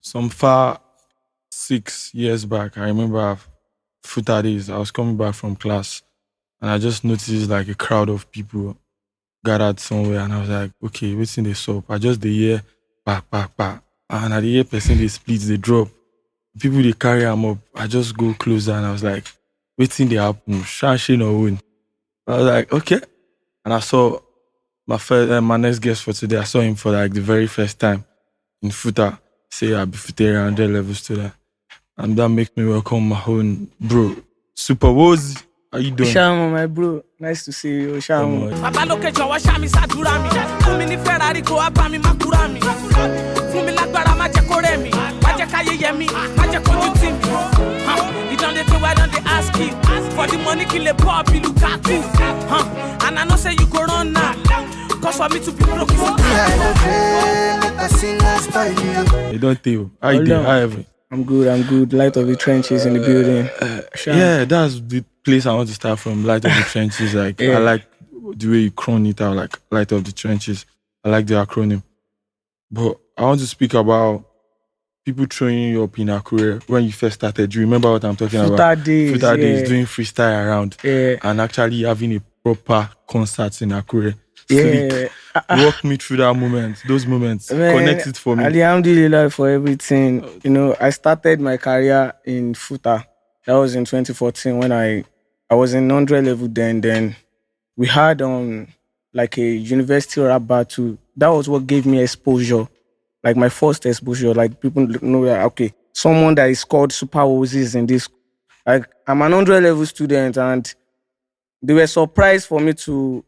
some far 6 years back, I remember Futa days. I was coming back from class and I just noticed like a crowd of people gathered somewhere and I was like, okay, what's in the soap? I just the hear back. And I the hear person they split, they drop. People they carry them up. I just go closer and I was like, waiting they happen. Shan or win. I was like, okay. And I saw my next guest for today. I saw him for like the very first time in Futa. Say I'll be Futa 100 level student. And that makes me welcome my own bro. SuperWozzy. How you doing? Shamo, my bro. Nice to see you, Shamo. For the money kill a pop, you look at you. And I know say you go run now. Cause for me to be broke is You don't tell. How you doing? How have you? I'm good. Light of the trenches in the building. Yeah, that's the place I want to start from. Light of the trenches. Like I like the way you crown it out, like Light of the trenches. I like the acronym. But I want to speak about people throwing you up in a career when you first started. Do you remember what I'm talking about? Futa days, doing freestyle around and actually having a proper concert in a career. Yeah. Walk me through that moment, those moments. Man, connect it for me. Alhamdulillah for everything. You know, I started my career in Futa. That was in 2014 when I was in 100 level then we had like a university rap battle. That was what gave me exposure. Like my first exposure. Like people know that okay, someone that is called SuperWozzy is in this. Like I'm an 100 level student and they were surprised for me to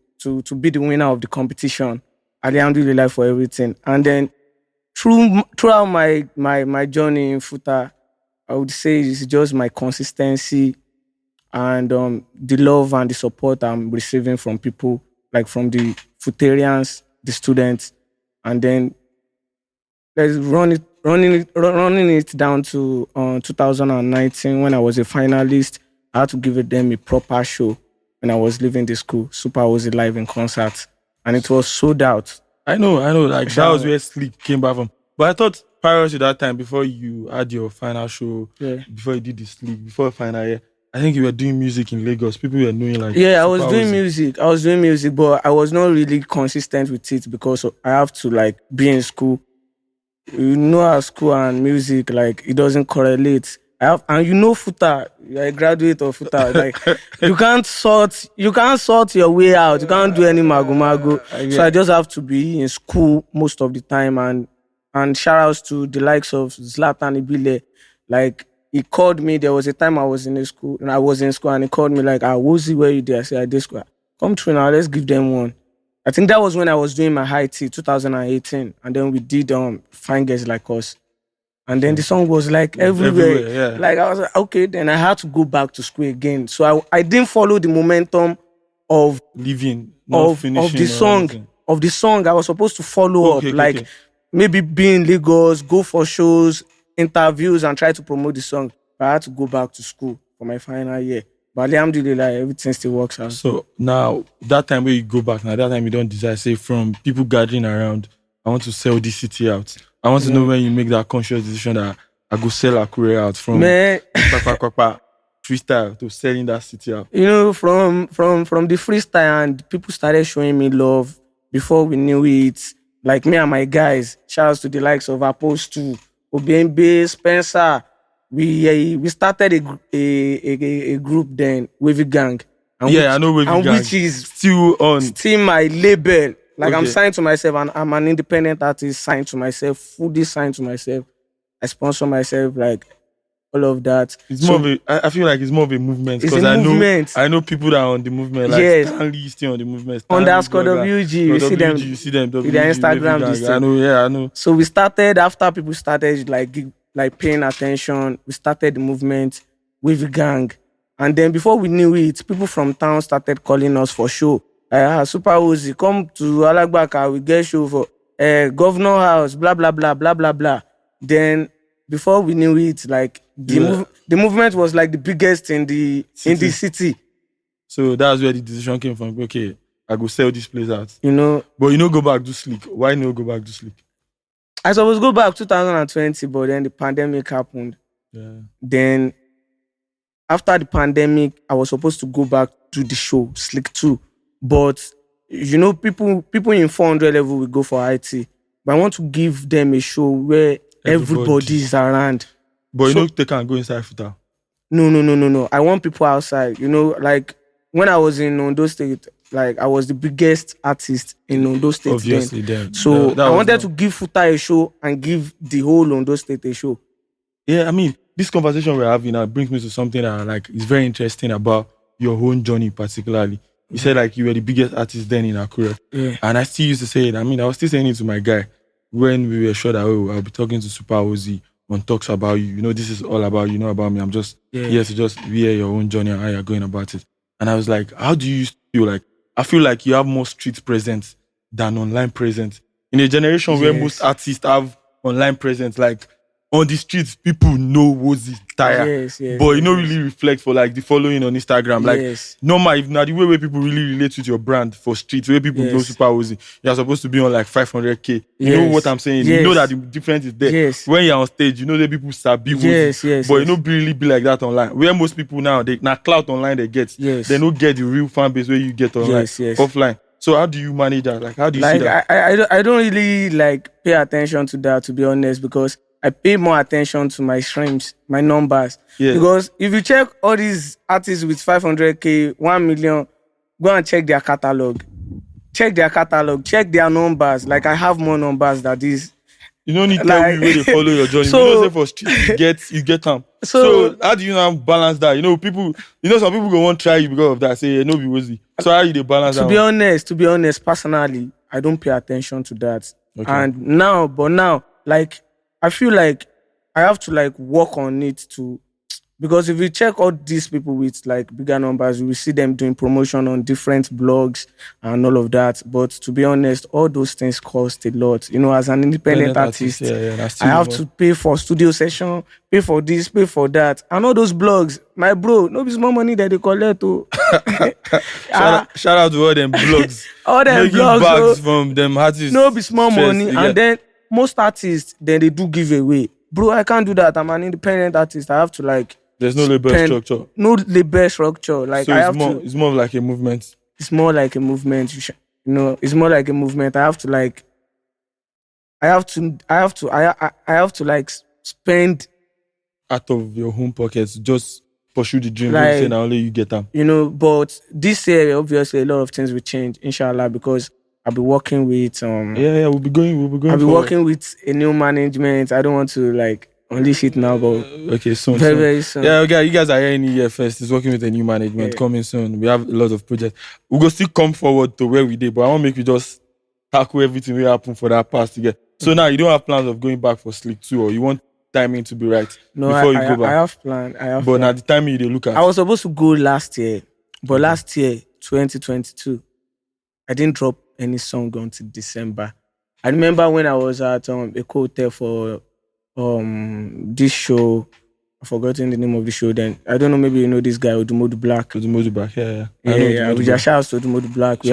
be the winner of the competition. Alhamdulillah for everything. And then throughout my journey in Futa, I would say it's just my consistency and the love and the support I'm receiving from people, like from the Futarians, the students, and then let's running it down to 2019 when I was a finalist. I had to give them a proper show when I was leaving the school. SuperWozzy live in concert, and it was sold out. I know. Like that was where Sleep came back from. But I thought prior to that time, before you had your final show, before you did the Sleep, before final year, I think you were doing music in Lagos. People were knowing like I was doing music, but I was not really consistent with it because I have to like be in school. You know how school and music like it doesn't correlate. And you know Futa, you're a graduate of Futa. Like you can't sort your way out. You can't do any mago. So I just have to be in school most of the time and shout outs to the likes of Zlatan Ibile. Like he called me. There was a time I was in school and he called me like, Wozzy, where you there? I said, I did school. Come through now, let's give them one. I think that was when I was doing my high tea, 2018. And then we did Fine Girls Like Us. And then the song was like everywhere. Yeah. Like I was like, okay, then I had to go back to school again. So I didn't follow the momentum of leaving, of the song. Of the song. I was supposed to follow up. Maybe be in Lagos, go for shows, interviews, and try to promote the song. But I had to go back to school for my final year. But alhamdulillah, everything still works out. So now, that time where you go back, now that time you don't desire, say from people gathering around, I want to sell this city out. I want to know when you make that conscious decision that I go sell a career out from freestyle to selling that city out. You know, from the freestyle and people started showing me love before we knew it. Like me and my guys, shout out to the likes of Apostle, Obiembe, Spencer. We started a group then, Wavy Gang. I know Wavy Gang. Which is still my label. Like I'm signed to myself and I'm an independent artist signed to myself, fully signed to myself. I sponsor myself, like all of that. It's more of a, I feel like it's more of a movement. Because I know people that are on the movement. Like Stanley still on the movement. Underscore WG. You see them. With their Instagram. I know. So we started after people started like paying attention. We started the movement with gang. And then before we knew it, people from town started calling us for show. SuperWozzy, come to Alagbaka, we get show for Governor House, blah, blah, blah, blah, blah, blah. Then before we knew it, like the movement was like the biggest in the city. So that's where the decision came from. Okay, I go sell this place out. You know. But you know go back to sleep. Why no go back to sleep? I supposed to go back 2020, but then the pandemic happened. Yeah. Then after the pandemic, I was supposed to go back to the show, Slick 2. But people in 400 level will go for IT. But I want to give them a show where everybody is around. But they can go inside Futa. No. I want people outside. Like when I was in Ondo State, like I was the biggest artist in Ondo State. Obviously, then. So I wanted to give Futa a show and give the whole Ondo State a show. Yeah, I mean, this conversation we're having now brings me to something that like is very interesting about your own journey, particularly. You said like you were the biggest artist then in Akure. Yeah. And I still used to say it. I mean, I was still saying it to my guy when we were sure that I'll be talking to SuperWozzy on talks about you. This is all about you, about me. I'm just here to just hear your own journey and how you're going about it. And I was like, how do you feel like? I feel like you have more street presence than online presence. In a generation where most artists have online presence, like on the streets, people know Wozzy tire. But really reflect for like the following on Instagram. Like normal, if not the way where people really relate with your brand for streets, where people know SuperWozzy, you're supposed to be on like 500k. You know what I'm saying? You know that the difference is there. When you're on stage, you know that people sabi Wozzy. But really be like that online. Where most people now, they now clout online they get. They don't get the real fan base where you get online offline. So how do you manage that? Like how do you see that? I don't really like pay attention to that, to be honest, because I pay more attention to my streams, my numbers. Because if you check all these artists with 500k, 1 million, go and check their catalog. Check their numbers. Like I have more numbers than this. You don't need to tell me where they follow your journey. Say for street, you get them. So how do you now balance that? Some people go want to try you because of that. Say no be Wozzy. So how you balance that? To be honest, personally, I don't pay attention to that. Okay. And now, like I feel like I have to like work on it too, because if you check all these people with like bigger numbers, you will see them doing promotion on different blogs and all of that. But to be honest, all those things cost a lot. As an independent artist, I have to pay for studio session, pay for this, pay for that, and all those blogs. My bro, no be small money that they collect to. Shout out to all them blogs. All them blogs bags from them artists. No be small money, and then most artists, then they do give away. Bro, I can't do that. I'm an independent artist. I have to like. There's no label structure. No label structure. Like so it's more like a movement. It's more like a movement. It's more like a movement. I have to like spend out of your home pockets. Just pursue the dream. Like, and only you get them. But this year, obviously, a lot of things will change, inshallah, because I'll be working with we'll be going. I'll be working with a new management. I don't want to like unleash it now, but okay, soon. Very soon. Yeah, okay, you guys are hearing it here first. It's working with a new management coming soon. We have a lot of projects. We'll go still come forward to where we did, but I want to make you just tackle everything that happened for that past again. So now you don't have plans of going back for Slick 2, or you want timing to be right before you go back? I have planned. But now the timing you look at. I was supposed to go last year, but last year, 2022, I didn't drop any song until December. I remember when I was at a hotel for this show. I've forgotten the name of the show then. I don't know, maybe you know this guy, Odumodu Black. Odumodu Black, yeah. We just shout out to Odumodu Black. We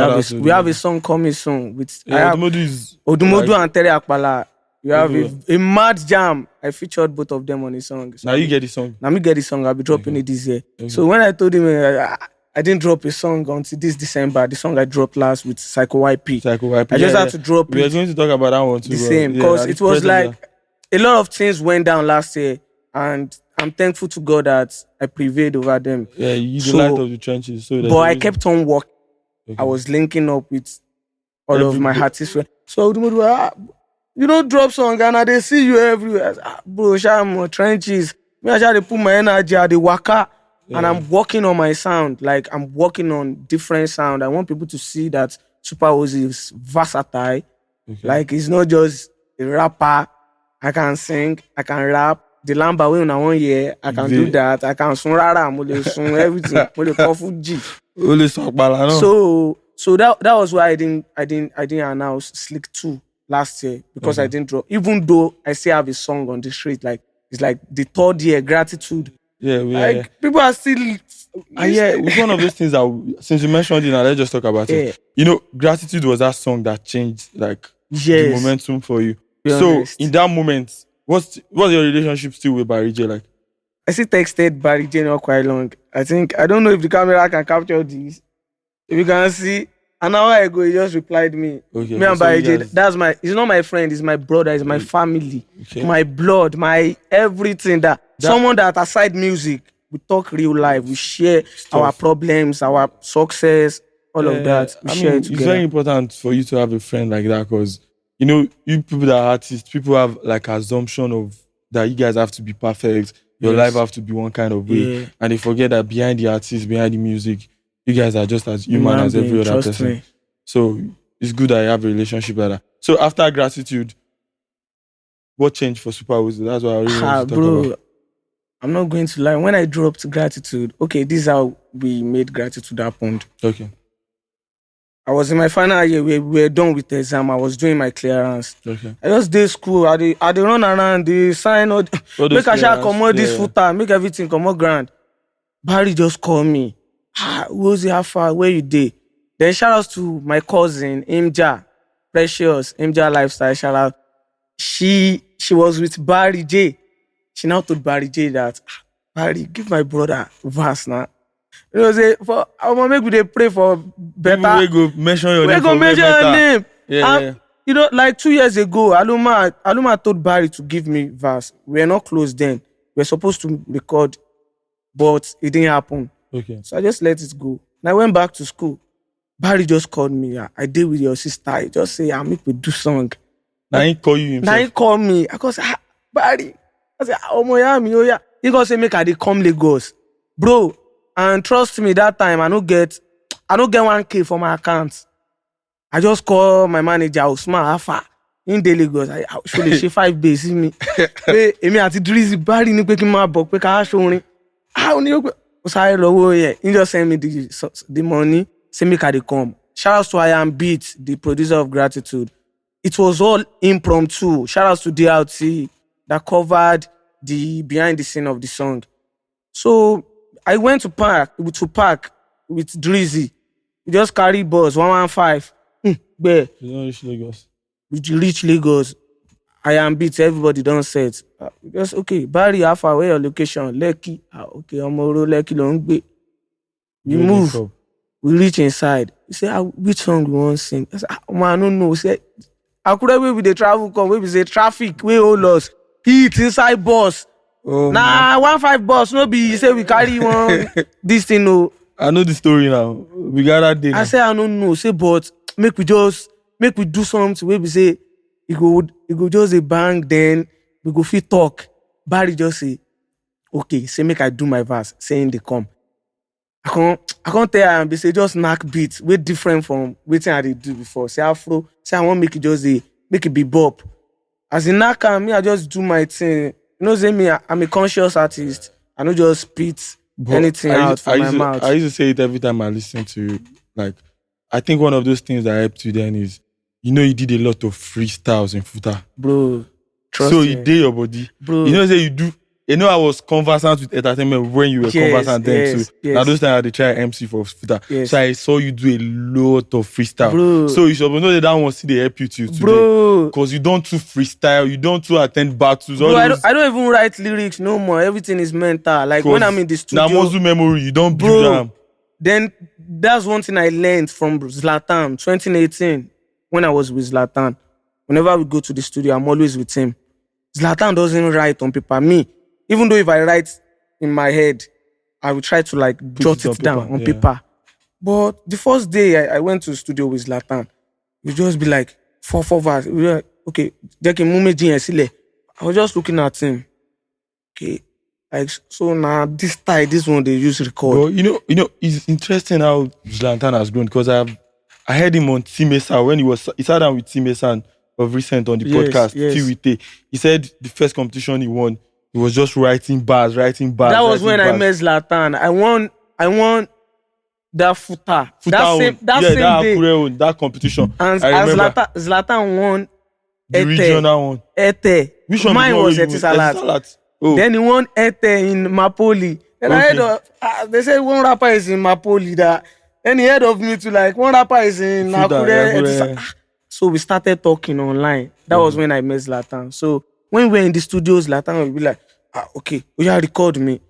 have a song coming soon with Odumodu and Tere Akpala. We have a mad jam. I featured both of them on the song. So now you get the song. Now me get the song. I'll be dropping it this year. Okay. So when I told him I didn't drop a song until this December, the song I dropped last with PsychoYP. I just had to drop it. We are going to talk about that one too. The same, because it was like a lot of things went down last year, and I'm thankful to God that I prevailed over them. Yeah, you the light of the trenches. But I kept on working. Okay. I was linking up with all of my artists. So you don't drop song and they see you everywhere. Bro, I'm trenches. Me, I try to put my energy at the waka. Yeah. And I'm working on my sound. Like, I'm working on different sound. I want people to see that SuperWozzy is versatile. Okay. Like, it's not just a rapper. I can sing, I can rap. The lamba way on 1 year, I can do that. I can sing rara, sing everything. So that was why I didn't announce Slick 2 last year, because I didn't draw. Even though I still have a song on the street, like it's like the 3rd year, Gratitude. People are still. It's one of those things that, since you mentioned it, now let's just talk about it. Gratitude was that song that changed the momentum for you. Be So honest. in that moment, what's your relationship still with Barry J like? I still texted Barry J not quite long. I don't know if the camera can capture this. If you can see, an hour ago he just replied me. Okay, Me okay. and So Barry you J, guys, that's my. He's not my friend. He's my brother. He's my family, okay. my blood, my everything. Someone that aside music, we talk real life. We share our Stuff. problems, our success, all of that. We I share mean, it it's together. very important for you to have a friend like that because you people that are artists, people have like assumption of that you guys have to be perfect, your life Yes. have to be one kind of way, Yeah. and they forget that behind the artist, behind the music, you guys are just as human Human as every being, other trust person. me. So it's good that you have a relationship like that. So after gratitude, what changed for SuperWozzy? That's what I really want to talk Bro, about. I'm not going to lie. When I dropped gratitude, okay, this is how we made gratitude happen. Okay. I was in my final year. We were done with the exam. I was doing my clearance. Okay. I just did school. I dey run around. They sign all. All those Make I shall clearance, comot this yeah. Futa. Make everything come out grand. Barry just called me. Who's how far? Where you dey? Then shout out to my cousin Imja, Precious Imja Lifestyle. Shout out. She was with Barry J. She now told Barry J that Barry, give my brother verse now. You know, say for I'm gonna make we dey pray for better. We go mention your We name. go for mention better. your name. Yeah, And, you know, like 2 years ago, Aluma told Barry to give me verse. We were not close then. We were supposed to record, but it didn't happen. Okay. So I just let it go. And I went back to school. Barry just called me. I did with your sister. He just say, make we do song. Now he call you Now himself. he called me. I go say, Barry. I say, oh yeah. He go say, make I dey come Lagos. Bro, and trust me, that time I don't get 1K for my account. I just call my manager, Usman Alpha, in Daily Lagos. I should she 5 days, see me. Pé èmi àti Drizzy Barry ní pé kí n máa bọ̀ pé ká ṣorin. Ó ní ó pé ó sáré lọ́wọ́ yẹn. He just send me the money, say make I dey come. Shout out to I Am Beat, the producer of Gratitude. It was all impromptu. Shout out to DLT that covered the behind the scene of the song. So I went to park with Drizzy. We just carry bus 115. Where You don't reach Lagos. we reach Lagos, I Am Beat, everybody don't set. Just okay, Barry, Alpha, where your location? Lekki. Okay, Omoro, Lekki, Longbe. We You move. wake up. We reach inside. He say, which song you want to sing? I say, man, I don't know. He say, Akure wey we dey travel come, wey we say traffic, wey hold us. Heat inside bus. Oh, Nah, 15 bus, no be, he say we carry one, this thing, no. I know the story now. We got that day. I now. say I don't know. Say, but make we do something where we say it go just a bang, then we go fit talk. Barry just say, okay, say make I do my verse, saying they come. I can't tell am, they say just knock beats, way different from wetin I dey do before. Say Afro, say I want make it just make it be bop. As in knock am, me I just do my thing. You know, say me, I'm a conscious artist. I don't just spit But anything out from my mouth. I used to say it every time I listen to you. Like, I think one of those things that helped you then is, you did a lot of freestyles in Futa. Bro, trust so me. you did your body. Bro. Say you do. I was conversant with entertainment when you were conversant then too. Yes. Now those times I had to try MC for Futa. Yes. So I saw you do a lot of freestyle. Bro. So you should know that one still they help you too. Bro. Because you don't do freestyle, you don't do attend battles. Bro, I don't even write lyrics no more. Everything is mental. Like when I'm in the studio. Now muscle memory, you don't build them. Then that's one thing I learned from Zlatan 2018 when I was with Zlatan. Whenever we go to the studio, I'm always with him. Zlatan doesn't write on paper. Me, even though if I write in my head, I will try to like jot it down on paper. But the first day I went to the studio with Zlatan, you just be like, four verse. Like, okay, I was just looking at him. Okay, like so now this one they use record. Well, it's interesting how Zlatan has grown because I heard him on Timesa when he sat down with Timesa of recent on the podcast. TWT. He said the first competition he won, he was just writing bars. That was when I met Zlatan. I won that Futa. That same day. That competition. And Zlatan won the regional one. Ete. Which one? Mine was Etisalat. Oh. Then he won Ete in Mapoli. Then I heard of, they said one rapper is in Mapoli. Then he heard of me to like one rapper is in Akure. So So we started talking online. That was when I met Zlatan. So when we were in the studios, Zlatan would be like, okay, you record me.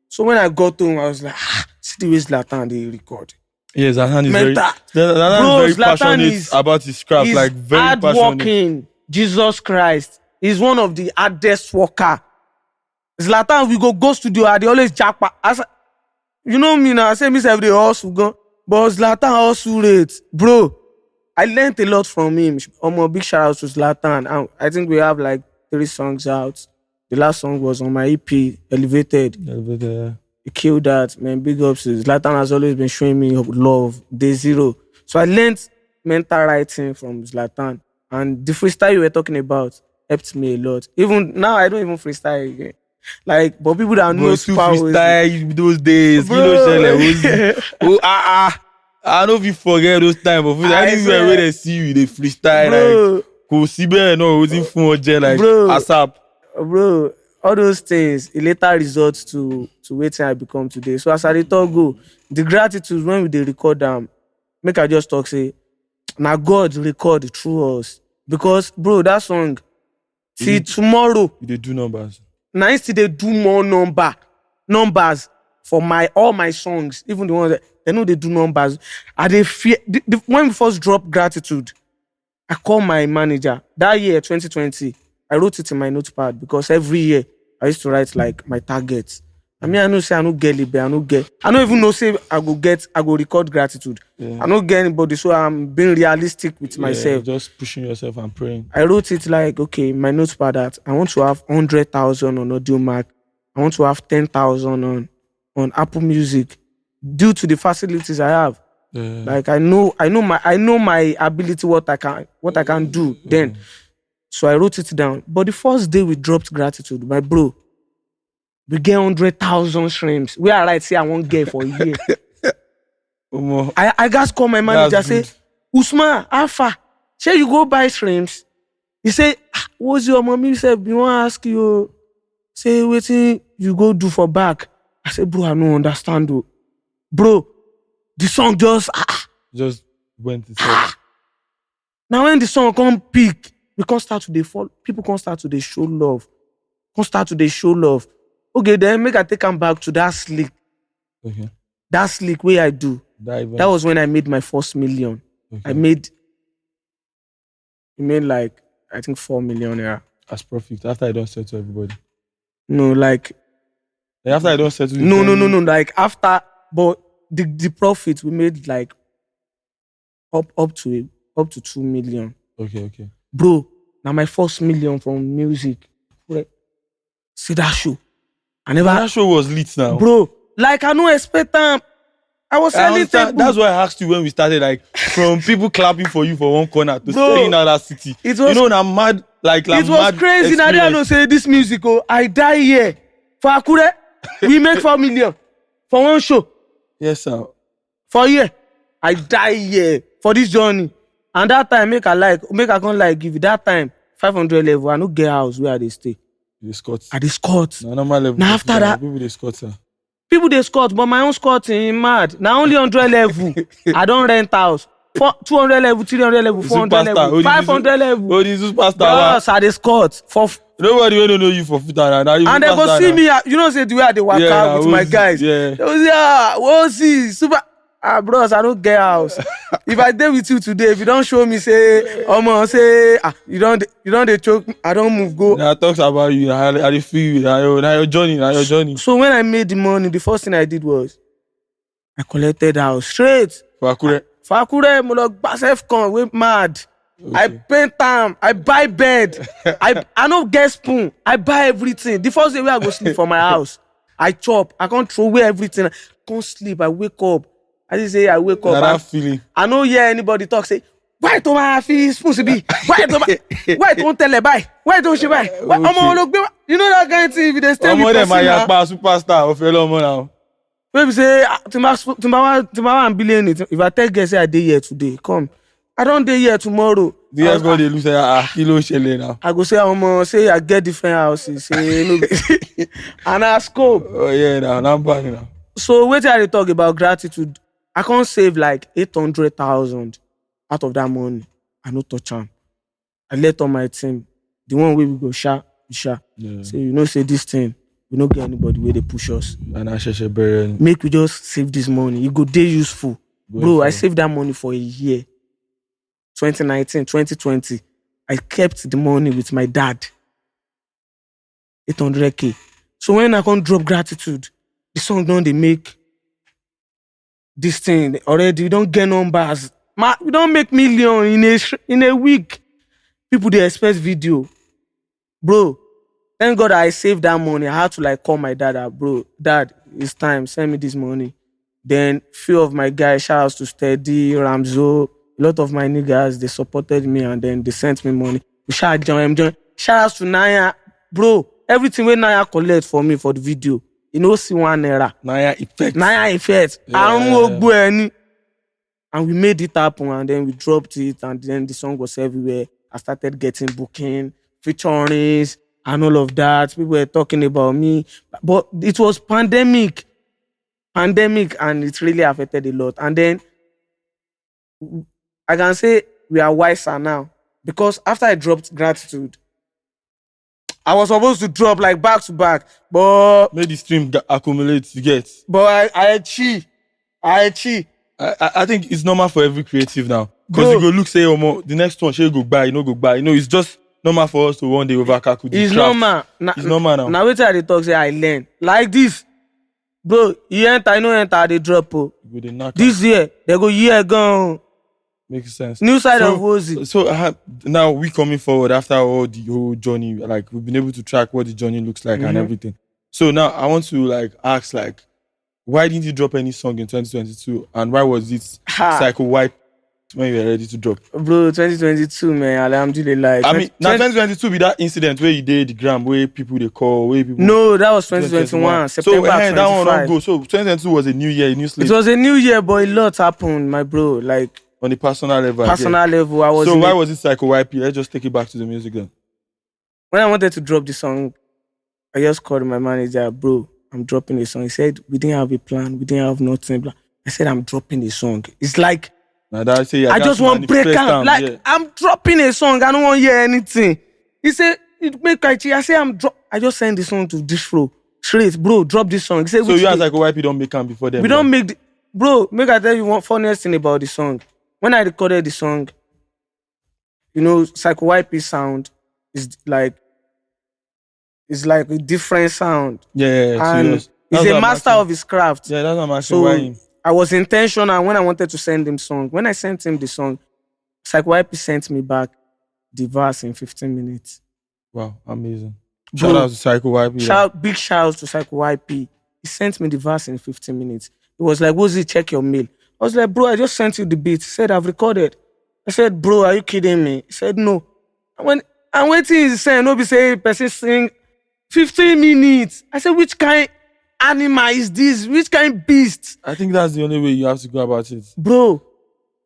So when I got home, I was like, see the way Zlatan they record. Yes, Zlatan is Mental. Zlatan Bro, is very Zlatan passionate about his craft, he's like very hard passionate. working. Jesus Christ. He's one of the hardest worker. Zlatan, we go studio, they always jackpot. You know me now, I say myself the hustle go. But Zlatan hustle rate. Bro, I learned a lot from him. A big shout out to Zlatan. And I think we have like 3 songs out. The last song was on my EP, Elevated. He killed that, man. Big ups. Zlatan has always been showing me love, day zero. So I learned mental writing from Zlatan. And the freestyle you were talking about helped me a lot. Even now, I don't even freestyle again. Like, but people that know SuperWozzy. Freestyle those days. Bro. I I don't know if you forget those times, but anywhere where they see you, they freestyle. Bro. Like, go see better, no, waiting for like Bro. ASAP. Bro, all those things, it later results to waiting I become today. So as I dey talk go, the gratitude when we dey record them, make I just talk say, now God record through us. Because, bro, that song, till tomorrow, They do numbers. now still they do more numbers for all my songs, even the ones that they know they do numbers. I dey fear when we first dropped Gratitude, I called my manager that year 2020. I wrote it in my notepad because every year I used to write like my targets. I mean, I know say I don't get libe, I don't even know say I go record Gratitude. I don't get anybody, so I'm being realistic with myself. Just pushing yourself and praying. I wrote it like, okay, my notepad that I want to have 100,000 on Audiomack. I want to have 10,000 on Apple Music due to the facilities I have. Like I know my ability, what I can do then. So I wrote it down. But the first day we dropped Gratitude, my bro, we get 100,000 streams. We are right, say I won't get for a year. I just call my manager, say, Usman, Alpha, say you go buy streams. He say, what's your mommy say? We want to ask you, say, waiting you go do for back. I say, bro, I don't understand. Bro, the song just went itself. Now when the song come peak, we can't start to fall. People can't start to show love. Okay, then make I take them back to that slick. Okay. That slick way I do. That was when I made my first million. Okay. I made like I think 4 million as profit after I don't sell to everybody. No, like after I don't sell to no. Like after, but the profit we made like up to 2 million. Okay. Bro, now my first million from music. See that show. That show was lit now. Bro, like I don't expect them. I was selling tape. That's why I asked you when we started, like from people clapping for you for one corner to staying out that city. I'm mad. It was crazy. Now I don't say this music. I die here. For Akure, we make 4 million for one show. Yes, sir. For a year, I die here for this journey. And that time, make I can't give you that time 500 level. I no get house where they stay. The Scots. At the Scots. No, normal level. Now after that, people they Scots, sir. People they Scots, but my own Scots in mad. Now only 100 level. I don't rent house. 200 level, 300 level, 400 level, 500 level. Oh, this is superstar. Yes, at the Scots. Nobody will know you for Futa. And they go see me. You know, say the way I walk out with my guys. Yeah. They will say, Wozzy, super. Bros, I don't get house. If I did with you today, if you don't show me, say, you don't they choke, I don't move, go. I talks about you, I feel you, now your journey. So when I made the money, the first thing I did was, I collected house straight. For Akure, Basef we mad. Okay. I paint them, I buy bed, I don't get spoon, I buy everything. The first day I go sleep for my house, I chop, I can't throw away everything. I can't sleep, I wake up. I just say I wake up. That feeling. I don't hear anybody talk. Say, why don't my feel supposed to be? Why don't tell her buy? Why don't she buy? Okay. You know that kind of thing. If they stay with person now. Superstar of your now. Maybe say tomorrow I'm billion it. If I tell guys say I day here today, come. I don't day here tomorrow. The guys go they lose kilo shele now. I go say I get different houses. Say no, and I scope. Oh yeah, now I'm back now. So wait till I talk about Gratitude. I can't save like 800,000 out of that money. I no touch am. I let on my team. The one way we go sha, we sha. Yeah. So say this thing, we no get anybody where they push us. And I shall bury. Make we just save this money. It go dey useful. Bro, I saved that money for a year. 2019, 2020. I kept the money with my dad. 800K. So when I can't drop gratitude, the song don't they make this thing already. We don't get numbers. We don't make million in a week. People they expect video. Bro, thank God I saved that money. I had to like call my dad. Bro, dad, it's time. Send me this money. Then few of my guys, shout outs to Steady, Ramzo, a lot of my niggas, they supported me and then they sent me money. We shout join. Shout outs to Naya. Bro, everything when Naya collect for me for the video, see one era. Naya effect. Yeah. And we made it happen and then we dropped it and then the song was everywhere. I started getting booking, featurings and all of that. People were talking about me. But it was pandemic and it really affected a lot. And then I can say we are wiser now because after I dropped gratitude, I was supposed to drop like back to back, but made the stream accumulate. You get, but I cheat. I think it's normal for every creative now because you go look say the next one she go buy, it's just normal for us to one day overcalculate. It's normal. It's normal now. Now wait till they talk say I learn like this. Bro, you enter, I no enter, they drop. This year, they go year gone. Makes sense. New side of Wozzy. So now we coming forward after all the whole journey, like we've been able to track what the journey looks like and everything. So now I want to like ask like, why didn't you drop any song in 2022 and why was it PsychoYP when you were ready to drop? Bro, 2022, man, alhamdulillah. I mean, now 2022 with that incident where you did the gram, where people they call, where people... No, that was 2021, September 25. That one don't go. So 2022 was a new year, a new slate. It was a new year, but a lot happened, my bro. Like on the personal level. Level, I was... So why was it PsychoYP? Let's just take it back to the music then. When I wanted to drop the song, I just called my manager, bro, I'm dropping a song. He said, we didn't have a plan, we didn't have nothing. I said, I'm dropping a song. It's like... Now that I just want to break out. Like, yeah. I'm dropping a song. I don't want to hear anything. He said, it make criteria. I say, I just send the song to this flow. Straight, bro, drop this song. He said, so you as like YP don't make them before them? We don't make bro, make I tell you one funniest thing about the song. When I recorded the song, PsychoYP sound is like a different sound. Yeah. And he's a master of his craft. Yeah, that's what I'm asking. Why him? I was intentional when I wanted to send him song. When I sent him the song, PsychoYP sent me back the verse in 15 minutes. Wow, amazing. Shout out to PsychoYP. Big shout out to PsychoYP. He sent me the verse in 15 minutes. It was like, Wozzy, check your mail. I was like, bro, I just sent you the beat. He said, I've recorded. I said, bro, are you kidding me? He said, no. I'm waiting, he said, no, be say, person sing 15 minutes. I said, which kind animal is this? Which kind beast? I think that's the only way you have to go about it. Bro.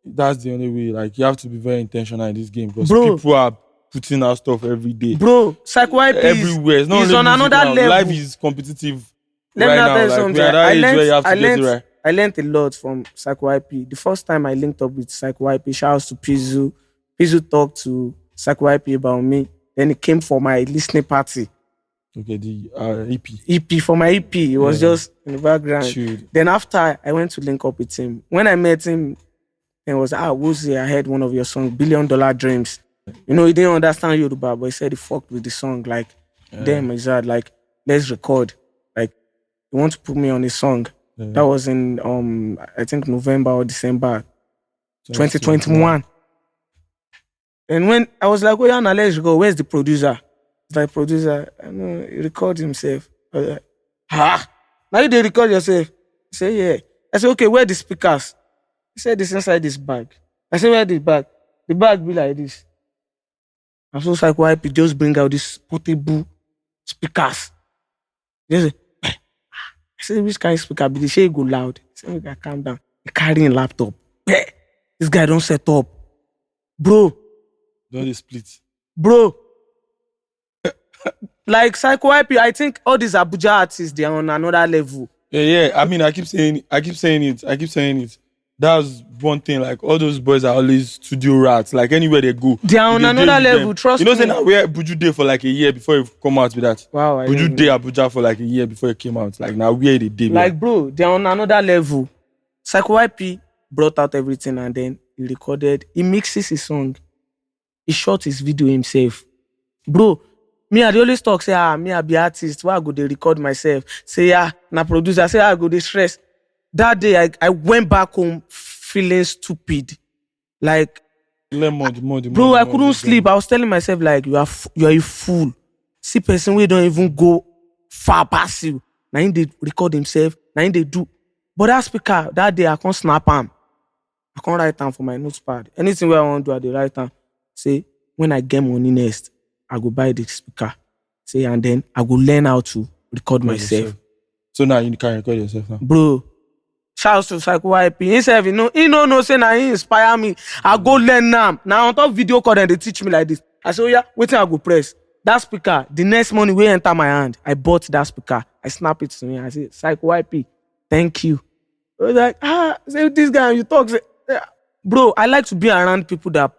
That's the only way. Like, you have to be very intentional in this game because people are putting out stuff every day. Bro, PsychoYP everywhere. It's not on another level. Life is competitive. Let me tell you something. We are at that age where you have to get it right. I learned a lot from PsychoYP. The first time I linked up with PsychoYP, shout out to Pizu. Pizu talked to PsychoYP about me. Then he came for my listening party. Okay, the EP. EP, for my EP. It was just in the background. Shoot. Then after, I went to link up with him. When I met him, it was, Wozzy, I heard one of your songs, $1 Billion Dreams. He didn't understand Yoruba, but he said he fucked with the song. Like, damn, is that like, let's record. Like, you want to put me on a song. Yeah. That was in, I think November or December 2021. And when I was like, oh yeah, now let's go. Where's the producer? The producer, I know, he record himself. I was like, now you did record yourself? He said, yeah. I said, okay, where the speakers? He said, this inside this bag. I said, where the bag? The bag be like this. I'm so PsychoYP just bring out this portable speakers. Just say, I said, which kind of speaker be this? Say go loud. I said, okay, calm down. He carrying laptop. This guy don't set up. Bro. Don't they split? Bro. Like PsychoYP, I think all these Abuja artists, they're on another level. Yeah. I mean, I keep saying it. That's one thing. Like all those boys are always studio rats. Like anywhere they go, They are on another level. Trust you know, me. saying that where Buju day for like a year before you come out with that. Wow, I Buju didn't day know. Abuja for like a year before it came out. Like now where they did. Like bro, they are on another level. PsychoYP brought out everything and then he recorded. He mixes his song. He shot his video himself. Bro, me I dey always talk say me I be artist. Why I go dey record myself? Say na producer. Say I go dey stress. That day I went back home feeling stupid. Like bro, I couldn't sleep. I was telling myself like you are a fool. See person wey don't even go far past you. Now him dey record himself. Now him dey do. But that speaker that day I can't snap him. I can't write down for my notepad. Anything where I want to do, I dey write down. Say when I get money next, I go buy the speaker. Say and then I go learn how to record myself. So now you can record yourself now. Bro, shout out to PsychoYP. Himself, he no say now he inspire me. I go learn now. Now on top video call and they teach me like this. I say, oh yeah, waiting I go press. That speaker, the next money will enter my hand. I bought that speaker. I snap it to me. I say, PsychoYP, thank you. I was like, say this guy, you talk. Say, bro, I like to be around people that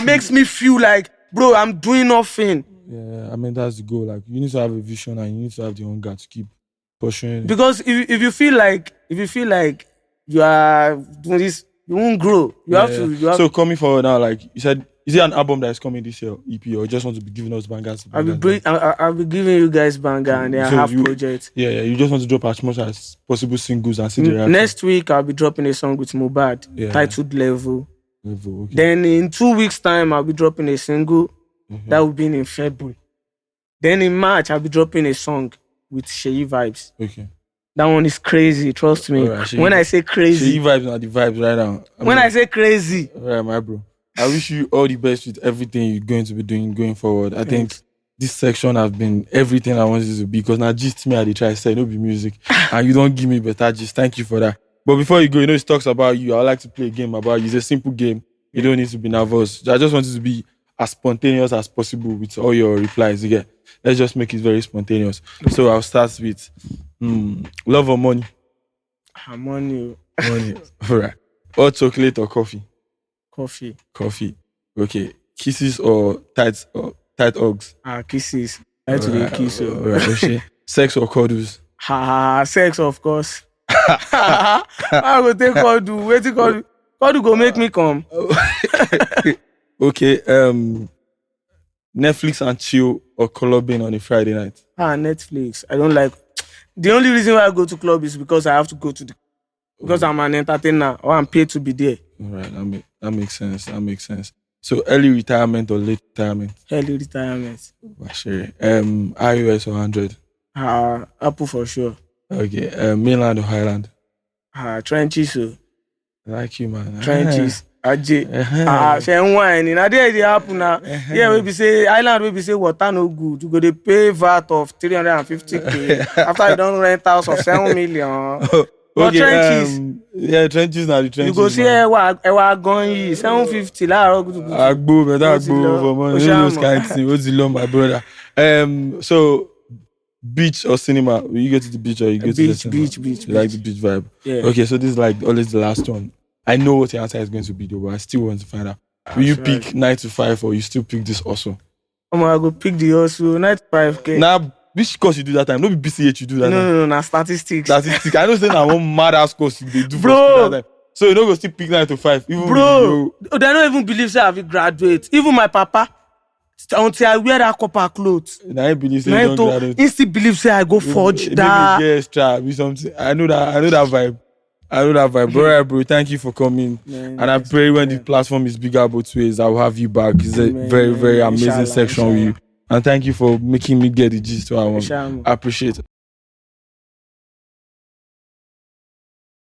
makes me feel like, bro, I'm doing nothing. Yeah, I mean that's the goal. Like you need to have a vision and you need to have the hunger to keep pushing. Because if you feel like you are doing this, you won't grow. You have to. So coming forward now, like you said, is it an album that is coming this year, EP, or just want to be giving us bangers? I'll be giving you guys banger and then I have projects. Yeah, you just want to drop as much as possible singles and see the reaction. Next week I'll be dropping a song with Mohbad, titled Level. Okay. Then in 2 weeks' time I'll be dropping a single. That will be in February. Then in March I'll be dropping a song with Sheyi Vibes. Okay. That one is crazy, trust me. Right, when I say crazy, Sheyi Vibes are the vibes right now. I say crazy. Right, my bro. I wish you all the best with everything you're going to be doing going forward. I think this section has been everything I wanted it to be because now just me I dey try to say no be music and you don't give me better gist. Thank you for that. But before you go, it talks about you. I would like to play a game about you. It's a simple game. You don't need to be nervous. I just want you to be as spontaneous as possible with all your replies. Again, let's just make it very spontaneous. So I'll start with love or money? Money. Money. All right. Hot chocolate or coffee? Coffee. Okay. Kisses or tight hugs? Kisses. I like to get kiss. All right. Okay. Sex or cuddles? Sex, of course. I go take cuddle. Wait till cuddle. Cuddle go make me come. Okay. Netflix and chill or clubbing on a Friday night? Netflix. I don't like. The only reason why I go to club is because I have to go to because I'm an entertainer or I'm paid to be there. All right, that makes sense. So early retirement or late retirement? Early retirement. Sure. iOS or Android? Apple for sure. Okay. Mainland or Highland? Trenches. I like you, man. Trenches. Say wine. Now there they happen now. Yeah, we be say island. We be say water no good. You go to pay VAT of 350k after you don't rent house of 7 million. But trenches. Trenches now the trenches. You go see ewa going 750 Agbo, better agbo for money. Those kind of thing. What's the long, my brother? So beach or cinema? Will you go to the beach or you go to the cinema? Beach. You like the beach vibe? Yeah. Okay, so this is like always the last one. I know what the answer is going to be though, but I still want to find out. Will you pick 9 to 5 or you still pick this also? I go pick the also 9 to 5K. Now, which course you do that time? No be BCH you do that time. No, na statistics. I know saying I want mad ass course you do bro. That time. So you don't go still pick 9 to 5. Even bro, they don't even believe say I will graduate. Even my papa, until I wear that copper clothes. I believe say you don't graduate. He still believe say I go forge that. Maybe extra, be something. I know that vibe. Bro, thank you for coming. And I pray when the platform is bigger both ways, I will have you back. It's a very, very amazing section with you. And thank you for making me get the gist to I want. I appreciate it.